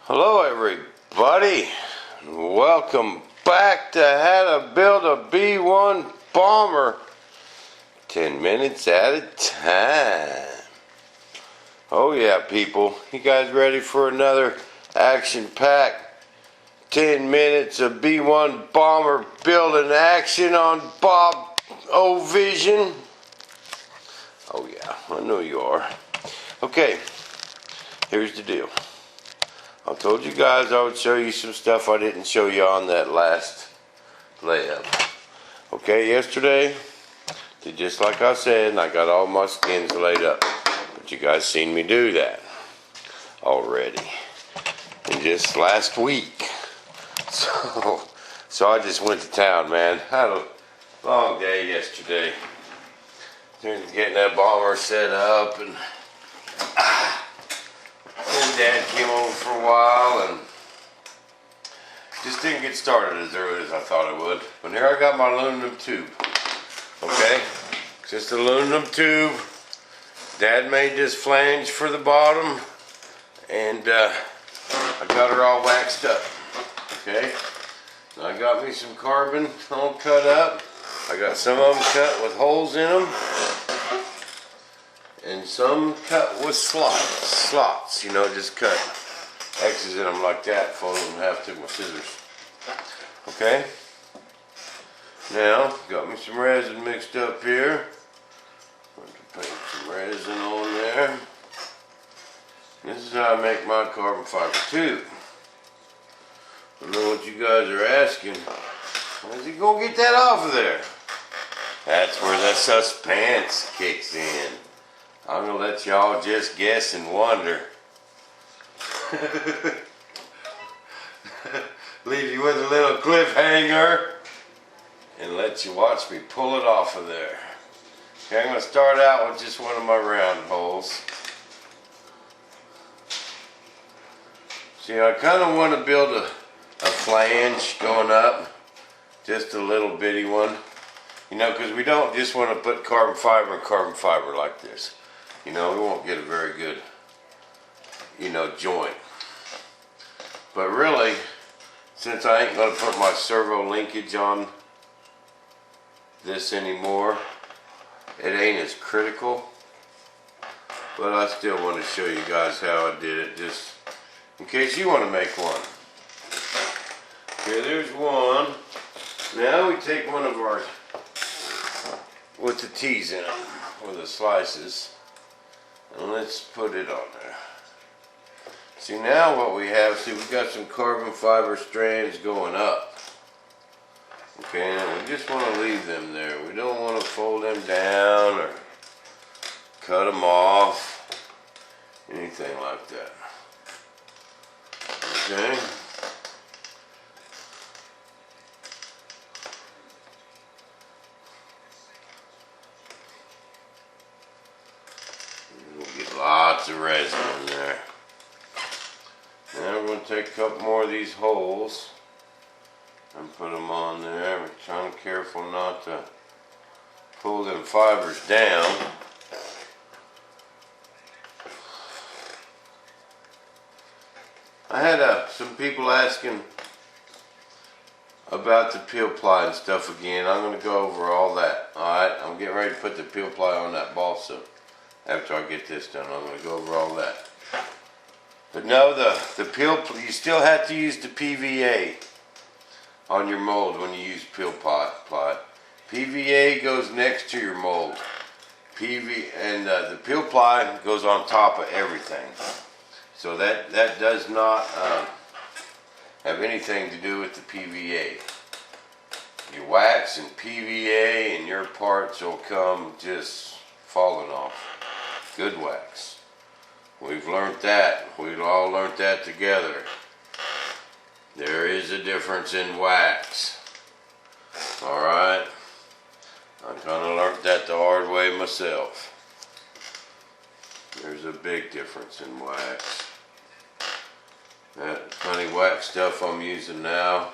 Hello everybody, and welcome back to How to Build a B-1 Bomber 10 minutes at a time. Oh yeah people, you guys ready for another action-packed 10 minutes of B-1 Bomber building action on Bob O Vision? Oh yeah, I know you are. Okay, here's the deal. I told you guys I would show you some stuff I didn't show you on that last layup. Okay, yesterday, did just like I said, and I got all my skins laid up. But you guys seen me do that already. And just last week. So I just went to town, man. Had a long day yesterday. Getting that bomber set up and Dad came over for a while and just didn't get started as early as I thought it would. But here I got my aluminum tube. Okay? Just an aluminum tube. Dad made this flange for the bottom and I got her all waxed up. Okay? I got me some carbon all cut up. I got some of them cut with holes in them. And some cut with slots, you know, just cut X's in them like that, fold them in half, took my scissors. Okay? Now, got me some resin mixed up here. I'm going to paint some resin on there. This is how I make my carbon fiber tube. I know what you guys are asking. How's he going to get that off of there? That's where that suspense kicks in. I'm going to let y'all just guess and wonder. Leave you with a little cliffhanger and let you watch me pull it off of there. Okay, I'm going to start out with just one of my round holes. See, I kind of want to build a flange going up, just a little bitty one. You know, because we don't just want to put carbon fiber like this. You know, we won't get a very good, you know, joint. But really, since I ain't going to put my servo linkage on this anymore, it ain't as critical. But I still want to show you guys how I did it, just in case you want to make one. Okay, there's one. Now we take one of our, with the T's in them, or the slices. And let's put it on there. See, now what we have, see, we've got some carbon fiber strands going up. Okay, and we just want to leave them there. We don't want to fold them down or cut them off, anything like that. Okay. Lots of resin in there. Now we're going to take a couple more of these holes and put them on there. We're trying to be careful not to pull them fibers down. I had some people asking about the peel ply and stuff again. I'm going to go over all that. Alright, I'm getting ready to put the peel ply on that balsa. After I get this done, I'm going to go over all that. But no, the peel, you still have to use the PVA on your mold when you use peel ply. PVA goes next to your mold. The peel ply goes on top of everything. So that does not have anything to do with the PVA. Your wax and PVA and your parts will come just falling off. Good wax. We've learned that. We've all learned that together. There is a difference in wax. Alright? I kind of learned that the hard way myself. There's a big difference in wax. That honey wax stuff I'm using now,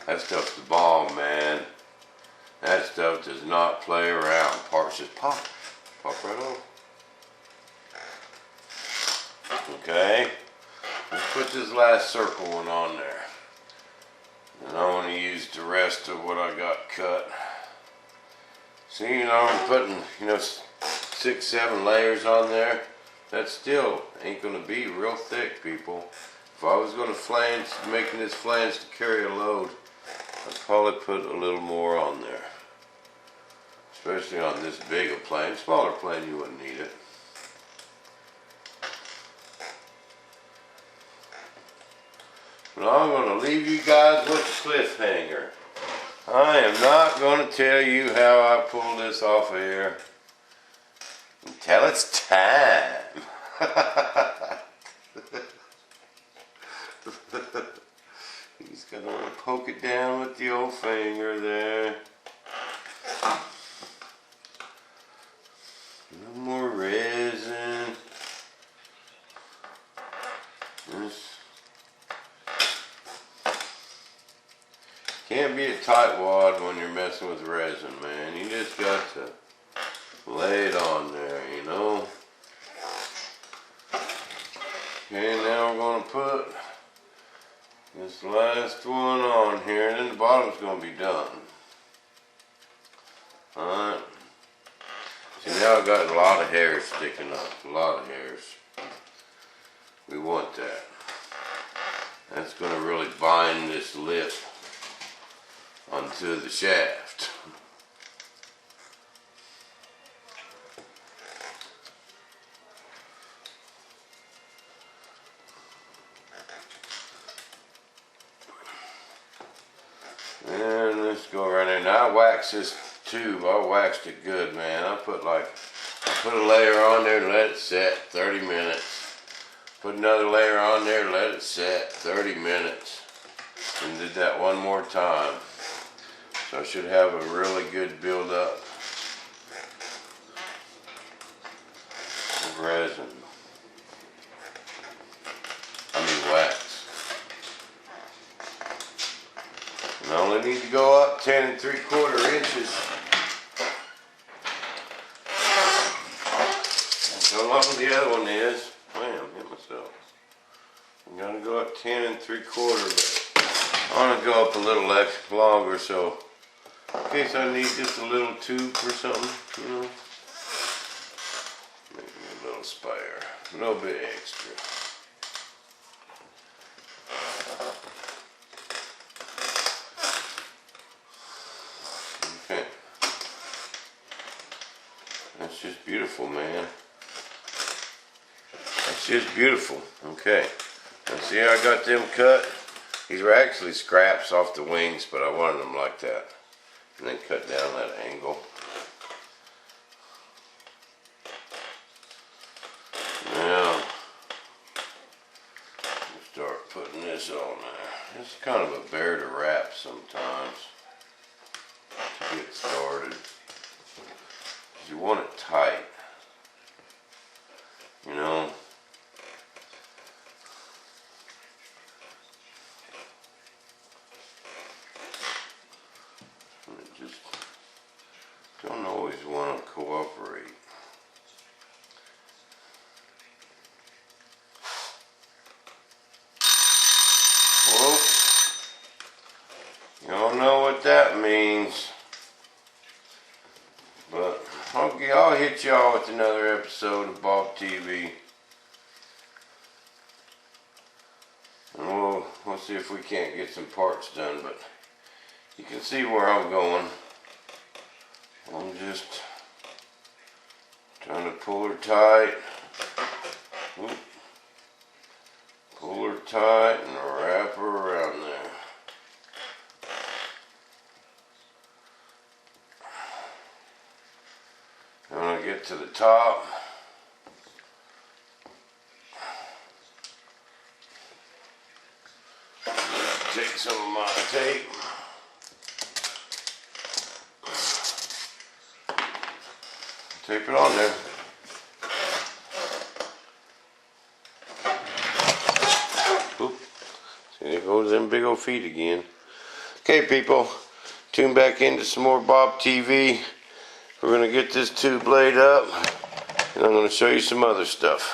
that stuff's the bomb, man. That stuff does not play around. Parts just pop right off. Okay, put this last circle one on there. And I want to use the rest of what I got cut. See, you know, I'm putting, 6, 7 layers on there. That still ain't going to be real thick, people. If I was going to flange, making this flange to carry a load, I'd probably put a little more on there. Especially on this big a plane. Smaller plane, you wouldn't need it. But I'm going to leave you guys with a cliffhanger. I am not going to tell you how I pull this off of here until it's time. He's going to poke it down with the old finger there. A little more resin. Can't be a tightwad when you're messing with resin, man. You just got to lay it on there, you know. Okay, now we're going to put this last one on here, and then the bottom's going to be done. Alright. See, now I've got a lot of hairs sticking up. A lot of hairs. We want that. That's going to really bind this lip onto the shaft. And let's go right in. Now I waxed this tube. I waxed it good, man. I put a layer on there and let it set 30 minutes. Put another layer on there, let it set 30 minutes. And did that one more time. So I should have a really good build-up of resin. Wax. And I only need to go up 10 3/4 inches. That's how long the other one is. Bam, hit myself. I'm gonna go up 10 3/4, but I want to go up a little longer, so in case I need just a little tube or something, you know. Maybe a little spare, a little bit extra. Okay. That's just beautiful, man. That's just beautiful. Okay. Now see how I got them cut? These were actually scraps off the wings, but I wanted them like that. And then cut down that angle. Now, start putting this on there. It's kind of a bear to wrap sometimes to get started. You want it tight, you know. Just don't always want to cooperate. Well, you don't know what that means, but I'll hit y'all with another episode of Bob TV, and we'll see if we can't get some parts done, but you can see where I'm going. I'm just trying to pull her tight. Oop. Pull her tight and wrap her around there. And when I get to the top, take some of my tape. Tape it on there. Oop. See, there goes them big old feet again. Okay, people, tune back into some more Bob TV. We're going to get this tube laid up, and I'm going to show you some other stuff.